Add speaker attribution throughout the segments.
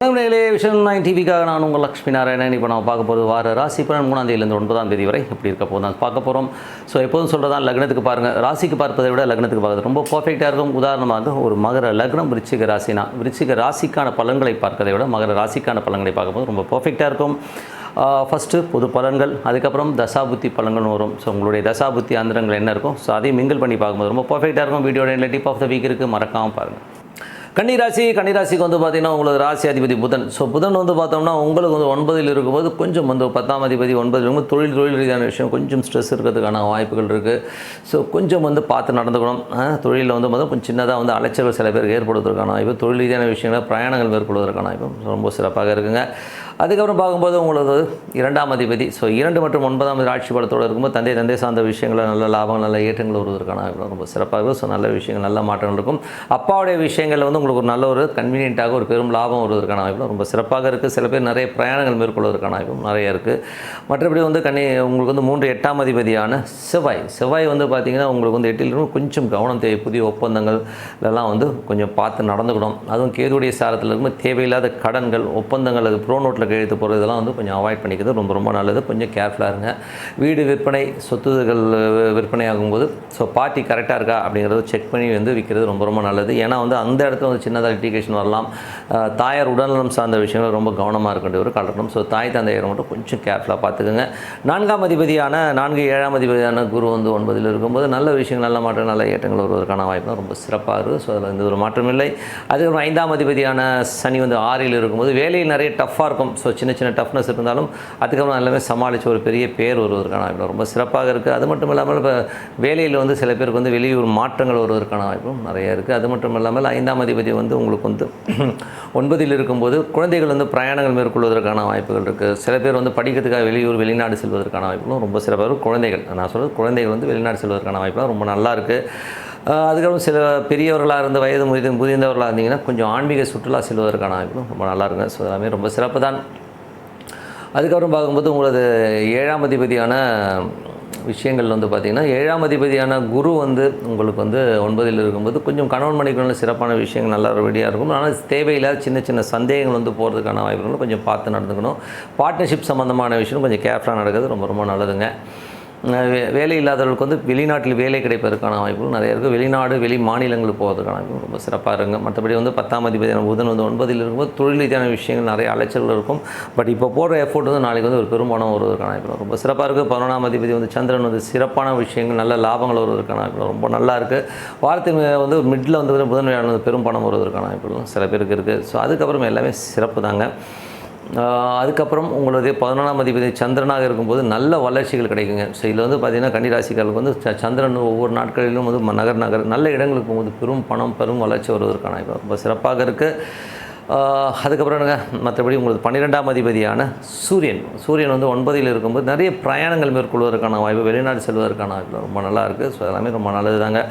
Speaker 1: வணக்கம் நேயர்களே, விஷன் 9 டிவிக்காக நான் உங்கள் லக்ஷ்மி நாராயணன். இப்போ நம்ம பார்க்க போகிறது வார ராசி பலன் 3ஆம் தேதியிலிருந்து 9ஆம் தேதி வரை எப்படி இருக்க போதும் பார்க்க போகிறோம். ஸோ எப்போதும் சொல்கிறதான், லக்னத்துக்கு பாருங்கள், ராசிக்கு பார்ப்பதை விட லக்னத்துக்கு பார்க்குறது ரொம்ப பர்ஃபெக்டாக இருக்கும். உதாரணமாக ஒரு மகர லக்னம் விருச்சிக ராசினா விருச்சிக ராசிக்கான பலன்களை பார்க்கறதை விட மகர ராசிக்கான பலன்களை பார்க்கும்போது ரொம்ப பர்ஃபெக்டாக இருக்கும். ஃபஸ்ட்டு பொது பலன்கள், அதுக்கப்புறம் தசாபுத்தி பலன்கள் வரும். ஸோ உங்களுடைய தசாபுத்தி அந்தரங்கள் என்ன இருக்கும், ஸோ அதையும் மிங்கிள் பண்ணி பார்க்கும்போது ரொம்ப பர்ஃபெக்டாக இருக்கும். வீடியோட எண்டில் டிப் ஆஃப் த வீக் இருக்குது, மறக்காமல் பாருங்கள். கன்னிராசிக்கு வந்து பார்த்திங்கன்னா உங்களுக்கு ராசி அதிபதி புதன். ஸோ புதன் வந்து பார்த்தோம்னா உங்களுக்கு வந்து 9ல் இருக்கும்போது கொஞ்சம் வந்து 10ஆம் அதிபதி 9ல் இருக்கும்போது தொழில் ரீதியான விஷயம் கொஞ்சம் ஸ்ட்ரெஸ் இருக்கிறதுக்கான வாய்ப்புகள் இருக்குது. ஸோ கொஞ்சம் வந்து பார்த்து நடந்துக்கணும். தொழிலில் வந்து பார்த்தா கொஞ்சம் சின்னதாக வந்து அலைச்சல்கள் சில பேருக்கு ஏற்படுவதற்கான வாய்ப்பு, தொழில் ரீதியான விஷயங்களை பிரயாணங்கள் மேற்கொள்வதற்கான வாய்ப்பு ரொம்ப சிறப்பாக இருக்குங்க. அதுக்கப்புறம் பார்க்கும்போது உங்களுக்கு 2ஆம் அதிபதி, ஸோ 2 மற்றும் 9ஆம் தேதி ஆட்சி பலத்தோடு இருக்கும்போது தந்தை சார்ந்த விஷயங்களை நல்ல லாபங்கள் நல்ல ஏற்றங்கள் வருவதற்கான ரொம்ப சிறப்பாக இருக்கும். ஸோ நல்ல விஷயங்கள் நல்ல மாற்றங்கள் இருக்கும். அப்பாவுடைய விஷயங்களில் வந்து உங்களுக்கு ஒரு நல்ல ஒரு கன்வீனியண்ட்டாக ஒரு பெரும் லாபம் வருவதற்கான வாய்ப்பு ரொம்ப சிறப்பாக இருக்குது. சில பேர் நிறைய பிரயாணங்கள் மேற்கொள்வதற்கான வாய்ப்பும் நிறைய இருக்குது. மற்றபடி வந்து உங்களுக்கு வந்து 3 8ஆம் அதிபதியான செவ்வாய் வந்து பார்த்திங்கன்னா உங்களுக்கு வந்து 8ல் கொஞ்சம் கவனம் தேவை. புதிய ஒப்பந்தங்கள் இதெல்லாம் வந்து கொஞ்சம் பார்த்து நடந்துக்கணும். அதுவும் கேதுடைய சாரத்தில் இருக்கும்போது தேவையில்லாத கடன்கள் ஒப்பந்தங்கள் அது ப்ரோ நோட்டில் எழுத்து போகிறது இதெல்லாம் வந்து கொஞ்சம் அவாய்ட் பண்ணிக்கிறது ரொம்ப நல்லது. கொஞ்சம் கேர்ஃபுல்லாக இருங்க. வீடு விற்பனை சொத்துகள் விற்பனை ஆகும்போது ஸோ பார்ட்டி கரெக்டாக இருக்கா அப்படிங்கிறத செக் பண்ணி வந்து விற்கிறது ரொம்ப நல்லது. ஏன்னா வந்து அந்த இடத்துல வந்து சின்னதாக லிட்டிகேஷன் வரலாம். தாயார் உடல்நலம் சார்ந்த விஷயங்கள் ரொம்ப கவனமாக இருக்க வேண்டிய ஒரு காலகட்டம். ஸோ தாய் தந்தையரை மட்டும் கொஞ்சம் கேர்ஃபுல்லாக பார்த்துக்குங்க. 4ஆம் அதிபதியான 7ஆம் அதிபதியான குரு வந்து 9ல் இருக்கும்போது நல்ல விஷயங்கள் நல்ல மாற்றம் நல்ல ஏற்றங்கள் வருவதற்கான வாய்ப்பு ரொம்ப சிறப்பாக இருக்குது. ஸோ அதில் எந்த ஒரு மாற்றம் இல்லை. அதுக்கப்புறம் 5ஆம் அதிபதியான சனி வந்து 6ல் இருக்கும்போது வேலையில் நிறைய டஃப்பாக இருக்கும். ஸோ சின்ன டஃப்னஸ் இருந்தாலும் அதுக்கப்புறம் எல்லாமே சமாளித்து ஒரு பெரிய பேர் வருவதற்கான வாய்ப்பு ரொம்ப சிறப்பாக இருக்குது. அது மட்டும் இல்லாமல் இப்போ வேலையில் வந்து சில பேருக்கு வந்து வெளியூர் மாற்றங்கள் வருவதற்கான வாய்ப்பும் நிறைய இருக்குது. அது மட்டும் இல்லாமல் 5ஆம் அதிபதி வந்து உங்களுக்கு வந்து 9ல் இருக்கும்போது குழந்தைகள் வந்து பிரயாணங்கள் மேற்கொள்வதற்கான வாய்ப்புகள் இருக்குது. சில பேர் வந்து படிக்கிறதுக்காக வெளியூர் வெளிநாடு செல்வதற்கான வாய்ப்புகளும் ரொம்ப சிறப்பாக இருக்கும். குழந்தைகள் நான் சொல்கிறது குழந்தைகள் வந்து வெளிநாடு செல்வதற்கான வாய்ப்புலாம் ரொம்ப நல்லா இருக்குது. அதுக்கப்புறம் சில பெரியவர்களாக இருந்து வயது முதிர்ந்தவர்களாக இருந்தீங்கன்னா கொஞ்சம் ஆன்மீக சுற்றுலா செல்வதற்கான வாய்ப்பும் ரொம்ப நல்லா இருக்குங்க. ஸோ எல்லாமே ரொம்ப சிறப்பு தான். அதுக்கப்புறம் பார்க்கும்போது உங்களது 7ஆம் அதிபதியான விஷயங்கள் வந்து பார்த்திங்கன்னா 7ஆம் அதிபதியான குரு வந்து உங்களுக்கு வந்து 9ல் இருக்கும்போது கொஞ்சம் கணவன் மனைவிக்குள்ள சிறப்பான விஷயங்கள் நல்லா ரெடியாக இருக்கும். ஆனால் தேவையில்லாத சின்ன சந்தேகங்கள் வந்து போகிறதுக்கான வாய்ப்புகளும் கொஞ்சம் பார்த்து நடந்துக்கணும். பார்ட்னர்ஷிப் சம்மந்தமான விஷயம் கொஞ்சம் கேர்ஃபுல்லாக நடக்கிறது ரொம்ப நல்லதுங்க. வேலை இல்லாதவர்களுக்கு வந்து வெளிநாட்டில் வேலை கிடைப்பதற்கான வாய்ப்புகள் நிறைய இருக்குது. வெளிநாடு வெளி மாநிலங்களுக்கு போவதற்கான வாய்ப்பு ரொம்ப சிறப்பாக இருங்க. மற்றபடி வந்து 10ஆம் அதிபதியான புதன் வந்து 9ல் இருக்கும்போது தொழில் ரீதியான விஷயங்கள் நிறைய அலைச்சல்கள் இருக்கும். பட் இப்போ போடுற எஃபோர்ட் வந்து நாளைக்கு வந்து ஒரு பெரும்பாலும் வருவதற்கான வாய்ப்பு ரொம்ப சிறப்பாக இருக்குது. 11ஆம் அதிபதி வந்து சந்திரன் வந்து சிறப்பான விஷயங்கள் நல்ல லாபங்கள் வருவதற்கான வாய்ப்பு ரொம்ப நல்லா இருக்குது. வாரத்தின் வந்து மிடில் வந்து புதன் வந்து பெரும் பணம் வருவதற்கான வாய்ப்புகளும் சில பேருக்கு இருக்குது. ஸோ அதுக்கப்புறம் எல்லாமே சிறப்பு தாங்க. அதுக்கப்புறம் உங்களுடைய 11ஆம் அதிபதி சந்திரனாக இருக்கும்போது நல்ல வளர்ச்சிகள் கிடைக்குங்க. ஸோ இதில் வந்து பார்த்திங்கன்னா கன்னிராசிக்காரர்களுக்கு வந்து சந்திரன் ஒவ்வொரு நாட்களிலும் வந்து நகர் நல்ல இடங்களுக்கு போகும்போது பெரும் வளர்ச்சி வருவதற்கான ரொம்ப சிறப்பாக இருக்குது. அதுக்கப்புறம் மற்றபடி உங்களுக்கு 12ஆம் அதிபதியான சூரியன் வந்து 9ல் இருக்கும்போது நிறைய பிரயாணங்கள் மேற்கொள்வதற்கான வாய்ப்பு, வெளிநாடு செல்வதற்கான வாய்ப்பு ரொம்ப நல்லா இருக்குது. ஸோ எல்லாமே ரொம்ப நல்லது தாங்க.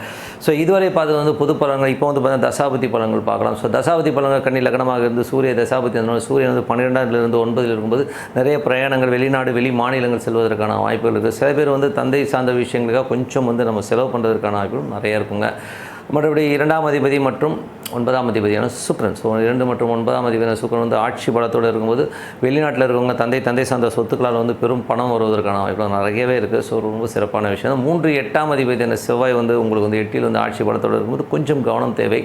Speaker 1: ஸோ இதுவரை பார்த்து வந்து பொது பலன்கள். இப்போ வந்து பார்த்தீங்கன்னா தசாபதி பலன்கள் பார்க்கலாம். ஸோ தசாபதி பலன்கள் கன்னி லக்னமாக இருந்து சூரிய தசாபதி அதனால சூரியன் வந்து 12லிருந்து 9ல் இருக்கும்போது நிறைய பிரயாணங்கள் வெளிநாடு வெளி மாநிலங்கள் செல்வதற்கான வாய்ப்புகள் இருக்குது. சில பேர் வந்து தந்தை சார்ந்த விஷயங்களுக்காக கொஞ்சம் வந்து நம்ம செலவு பண்ணுறதுக்கான வாய்ப்புகள் நிறைய இருக்குங்க. மற்றபடி 2ஆம் அதிபதி மற்றும் 9ஆம் அதிபதியான சுக்கிரன், ஸோ 2 மற்றும் 9ஆம் அதிபதியான சுக்கிரன் வந்து ஆட்சி பலத்தோடு இருக்கும்போது வெளிநாட்டில் இருக்கவங்க தந்தை சார்ந்த சொத்துக்களால் வந்து பெரும் பணம் வருவதற்கான வாய்ப்பு நிறையவே இருக்குது. ஸோ ரொம்ப சிறப்பான விஷயம். 3 8ஆம் அதிபதியான செவ்வாய் வந்து உங்களுக்கு வந்து 8ல் வந்து ஆட்சி பலத்தோடு இருக்கும்போது கொஞ்சம் கவனம் தேவை.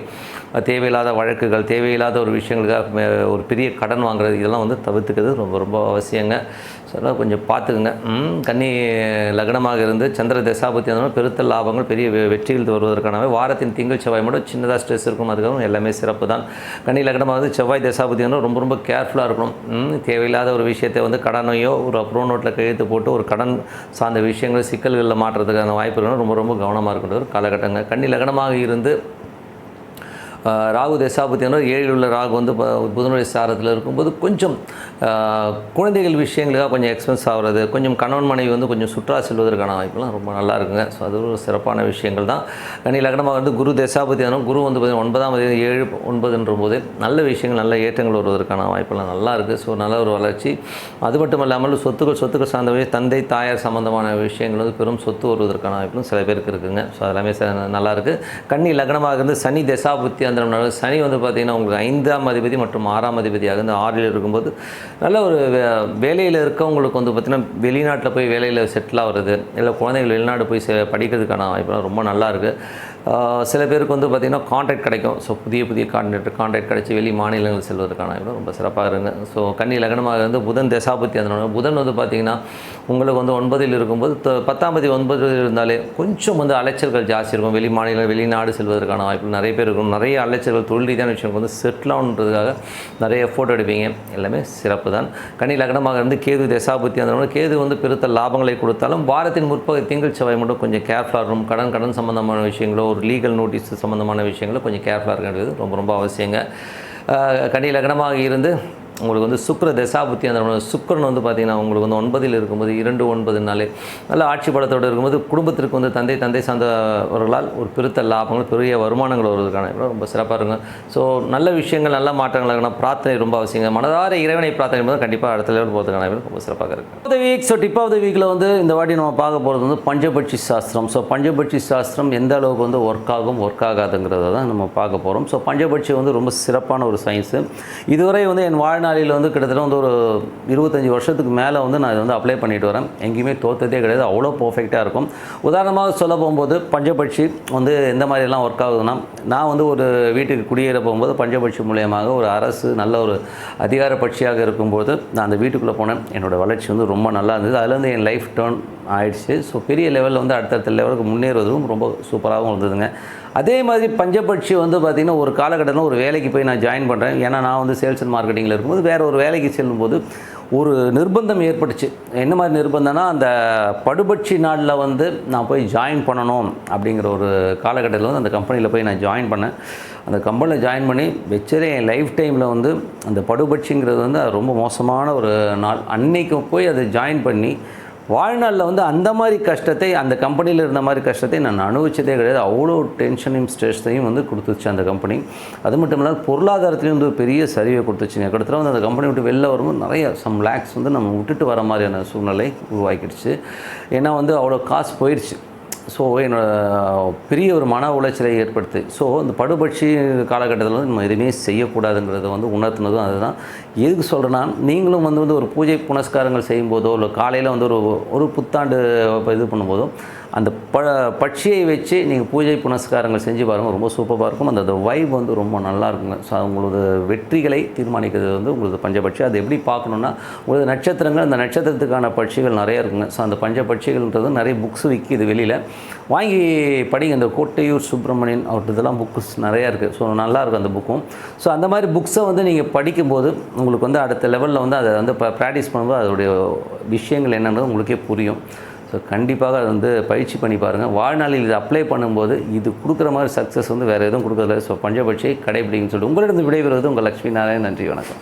Speaker 1: தேவையில்லாத வழக்குகள் தேவையில்லாத ஒரு விஷயங்களுக்காக ஒரு பெரிய கடன் வாங்குறது இதெல்லாம் வந்து தவிர்த்துக்கிறது ரொம்ப அவசியங்க. ஸோ அதெல்லாம் கொஞ்சம் பார்த்துக்குங்க. கன்னி லக்னமாக இருந்து சந்திர தசாபதி இருந்தாலும் பெருத்த லாபங்கள் பெரிய வெற்றிகள் வருவதற்கானவே வாரத்தின் திங்கள் செவ்வாய் மட்டும் சின்னதாக ஸ்ட்ரெஸ் இருக்கும். அதுக்கப்புறம் எல்லாமே சிறப்பு தான். கன்னி லக்னமாக வந்து செவ்வாய் தசாபதி வந்து ரொம்ப கேர்ஃபுல்லாக இருக்கணும். தேவையில்லாத ஒரு விஷயத்தை வந்து கடனையோ ஒரு ப்ரோ நோட்டில் கையெழுத்து போட்டு ஒரு கடன் சார்ந்த விஷயங்கள் சிக்கல்களில் மாற்றுறதுக்கான வாய்ப்புகள் ரொம்ப கவனமாக இருக்கின்ற ஒரு காலகட்டங்கள். கன்னி லக்னமாக இருந்து ராகு தசாபதி 7ல் உள்ள ராகு வந்து புதனுடைய சாரத்தில் இருக்கும்போது கொஞ்சம் குழந்தைகள் விஷயங்களுக்காக கொஞ்சம் எக்ஸ்பென்ஸ் ஆகிறது, கொஞ்சம் கணவன் மனைவி வந்து கொஞ்சம் சுற்றுலா செல்வதற்கான வாய்ப்புலாம் ரொம்ப நல்லா இருக்குங்க. ஸோ அது ஒரு சிறப்பான விஷயங்கள் தான். கன்னி லக்னமாக வந்து குரு தசாபதி குரு வந்து 9ஆம் தேதி 7 9ன்ற போது நல்ல விஷயங்கள் நல்ல ஏற்றங்கள் வருவதற்கான வாய்ப்பெல்லாம் நல்லா இருக்குது. ஸோ நல்ல ஒரு வளர்ச்சி. அது மட்டும் இல்லாமல் சொத்துக்கள் சார்ந்த தந்தை தாயார் சம்பந்தமான விஷயங்கள் வந்து பெரும் சொத்து வருவதற்கான வாய்ப்புகளும் சில பேருக்கு இருக்குங்க. ஸோ அதெல்லாமே நல்லாயிருக்கு. கன்னி லக்னமாக இருந்து சனி தசாபுத்தி கேந்திரம். சனி வந்து பார்த்திங்கன்னா உங்களுக்கு 5ஆம் அதிபதி மற்றும் 6ஆம் அதிபதியாக இந்த 6ல் இருக்கும்போது நல்ல ஒரு வேலையில் இருக்கவங்களுக்கு வந்து பார்த்திங்கன்னா வெளிநாட்டில் போய் வேலையில் செட்டில் ஆகிறது, இல்லை குழந்தைகள் வெளிநாடு போய் படிக்கிறதுக்கான வாய்ப்புலாம் ரொம்ப நல்லா இருக்குது. சில பேருக்கு வந்து பார்த்திங்கன்னா கான்ட்ராக்ட் கிடைக்கும். ஸோ புதிய கான்ட்ராக்ட் கிடச்சி வெளி மாநிலங்கள் செல்வதற்கான வாய்ப்பு ரொம்ப சிறப்பாக இருங்க. ஸோ கன்னி லக்னமாக இருந்து புதன் தசாபுத்தி அந்த புதன் வந்து பார்த்திங்கன்னா உங்களுக்கு வந்து 9ல் இருக்கும்போது 10ஆம் தேதி 9 இருந்தாலே கொஞ்சம் வந்து அலைச்சல்கள் ஜாஸ்தி இருக்கும். வெளி மாநிலம் வெளிநாடு செல்வதற்கான வாய்ப்பு நிறைய பேர் இருக்கும். நிறைய அலைச்சல்கள் தொழில் ரீதியான விஷயம் வந்து செட்டில் ஆகுன்றதுக்காக நிறைய ஃபோட்டோ எடுப்பீங்க. எல்லாமே சிறப்பு தான். கன்னி லக்னமாக இருந்து கேது தசாபுத்தி அந்த கேது வந்து பெருத்த லாபங்களை கொடுத்தாலும் வாரத்தின் முற்பகுதி திங்கள் செவ்வாய் மட்டும் கொஞ்சம் கேர்ஃபுல்லாக இருக்கும். கடன் சம்பந்தமான விஷயங்களோ ஒரு லீகல் நோட்டீஸ் சம்மந்தமான விஷயங்களோ கொஞ்சம் கேர்ஃபுல்லாக இருக்கிறது ரொம்ப அவசியங்க. கன்னி லக்னமாக இருந்து உங்களுக்கு வந்து சுக்கிர தசாபுத்தி அந்த சுக்கிரன் வந்து பார்த்திங்கன்னா உங்களுக்கு வந்து 9ல் இருக்கும்போது 2-9 நல்ல ஆட்சி பலத்தோடு இருக்கும்போது குடும்பத்திற்கு வந்து தந்தை சார்ந்தவர்களால் ஒரு பெருத்த லாபங்கள் பெரிய வருமானங்கள் வருவதற்கான ரொம்ப சிறப்பாக இருக்கும். ஸோ நல்ல விஷயங்கள் நல்ல மாற்றங்கள் இருக்கணும். பிரார்த்தனை ரொம்ப அவசியங்க. மனதார இறைவனை பிரார்த்தனை போது கண்டிப்பாக அடுத்த லெவல் போகிறதுக்கான ரொம்ப சிறப்பாக இருக்குது. ஸோ டிப் ஆஃப் த வீக்கில் வந்து இந்த வாட்டி நம்ம பார்க்க போகிறது வந்து பஞ்சபட்சி சாஸ்திரம். ஸோ பஞ்சபட்சி சாஸ்திரம் எந்த அளவுக்கு வந்து ஒர்க் ஆகாதுங்கிறத தான் நம்ம பார்க்க போகிறோம். ஸோ பஞ்சபட்சி வந்து ரொம்ப சிறப்பான ஒரு சயின்ஸு. இதுவரை வந்து என் வாழ்நாளில் வந்து கிட்டத்தட்ட வந்து ஒரு 25 வருஷத்துக்கு மேலே வந்து நான் இதை வந்து அப்ளை பண்ணிட்டு வரேன். எங்கேயுமே தோற்றதே கிடையாது. அவ்வளோ பர்ஃபெக்டாக இருக்கும். உதாரணமாக சொல்ல போகும்போது பஞ்சபட்சி வந்து எந்த மாதிரிலாம் ஒர்க் ஆகுதுன்னா, நான் வந்து ஒரு வீட்டுக்கு குடியேற போகும்போது பஞ்சபட்சி மூலியமாக ஒரு அரசு நல்ல ஒரு அதிகார பட்சியாக இருக்கும்போது நான் அந்த வீட்டுக்குள்ளே போனேன். என்னோடய வளர்ச்சி வந்து ரொம்ப நல்லா இருந்தது. அதுலேருந்து என் லைஃப் டேர்ன் ஆயிடுச்சு. ஸோ பெரிய லெவலில் வந்து அடுத்தடுத்த லெவலுக்கு முன்னேறுவதும் ரொம்ப சூப்பராகவும் இருந்ததுங்க. அதே மாதிரி பஞ்சபட்சி வந்து பார்த்திங்கன்னா ஒரு காலகட்டத்தில் ஒரு வேலைக்கு போய் நான் ஜாயின் பண்ணுறேன். ஏன்னா நான் வந்து சேல்ஸ் அண்ட் மார்க்கெட்டிங்கில் இருக்கும்போது வேறு ஒரு வேலைக்கு செல்லும்போது ஒரு நிர்பந்தம் ஏற்பட்டுச்சு. என்ன மாதிரி நிர்பந்தம்னா, அந்த படுபட்சி நாளில் வந்து நான் போய் ஜாயின் பண்ணணும் அப்படிங்கிற ஒரு காலகட்டத்தில் வந்து அந்த கம்பெனியில் போய் நான் ஜாயின் பண்ணேன். அந்த கம்பெனியில் ஜாயின் பண்ணி வச்சதே என் லைஃப் டைமில் வந்து அந்த படுபட்சிங்கிறது வந்து அது ரொம்ப மோசமான ஒரு நாள். அன்னைக்கு போய் அதை ஜாயின் பண்ணி வாழ்நாளில் வந்து அந்த மாதிரி கஷ்டத்தை அந்த கம்பெனியில் இருந்த மாதிரி கஷ்டத்தை நான் அனுபவிச்சதே கிடையாது. அவ்வளோ டென்ஷனையும் ஸ்ட்ரெஸ்ஸையும் வந்து கொடுத்துச்சு அந்த கம்பெனி. அது மட்டும் இல்லாமல் பொருளாதாரத்துலேயும் வந்து ஒரு பெரிய சரிவை கொடுத்துச்சுங்க. கிட்டத்தட்ட வந்து அந்த கம்பெனி விட்டு வெளில வரும்போது நிறைய சம் லேக்ஸ் வந்து நம்ம விட்டுட்டு வர மாதிரியான சூழ்நிலை உருவாக்கிடுச்சு. ஏன்னா வந்து அவ்வளோ காசு போயிடுச்சு. ஸோ என்னோட பெரிய ஒரு மன உளைச்சலை ஏற்படுத்து. ஸோ இந்த படுபட்சி காலகட்டத்தில் வந்து நம்ம எதுவுமே செய்யக்கூடாதுங்கிறத வந்து உணர்த்தினதும் அதுதான். எதுக்கு சொல்கிறேன்னா, நீங்களும் வந்து ஒரு பூஜை புனஸ்காரங்கள் செய்யும்போதோ இல்லை காலையில் வந்து ஒரு புத்தாண்டு இது பண்ணும்போதோ அந்த பட்சியை வச்சு நீங்கள் பூஜை புனஸ்காரங்கள் செஞ்சு பாருங்கள். ரொம்ப சூப்பராக இருக்கும். அந்த வைப் வந்து ரொம்ப நல்லா இருக்குங்க. ஸோ உங்களோட வெற்றிகளை தீர்மானிக்கிறது வந்து உங்களது பஞ்சபட்சி. அது எப்படி பார்க்கணுன்னா, உங்களது நட்சத்திரங்கள் அந்த நட்சத்திரத்துக்கான பட்சிகள் நிறைய இருக்குங்க. ஸோ அந்த பஞ்சபட்சிகள்ன்றது நிறைய புக்ஸ் விற்கிது வெளியில், வாங்கி படிங்க. இந்த கோட்டையூர் சுப்பிரமணியன் அவர்கிட்ட இதெல்லாம் புக்ஸ் நிறையா இருக்குது. ஸோ நல்லாயிருக்கும் அந்த புக்கும். ஸோ அந்த மாதிரி புக்ஸை வந்து நீங்கள் படிக்கும்போது உங்களுக்கு வந்து அடுத்த லெவலில் வந்து அதை வந்து ப்ராக்டிஸ் பண்ணும்போது அதோடைய விஷயங்கள் என்னன்றது உங்களுக்கே புரியும். ஸோ கண்டிப்பாக அதை வந்து பயிற்சி பண்ணி பாருங்கள். வாழ்நாளில் இதை அப்ளை பண்ணும்போது இது கொடுக்குற மாதிரி சக்ஸஸ் வந்து வேறு எதுவும் கொடுக்குறதில்ல. ஸோ பஞ்சபட்சியை கடைபிடிங்கன்னு சொல்லிட்டு உங்களிடம் விடைபெறுவது உங்கள் லட்சுமி நாராயணன். நன்றி, வணக்கம்.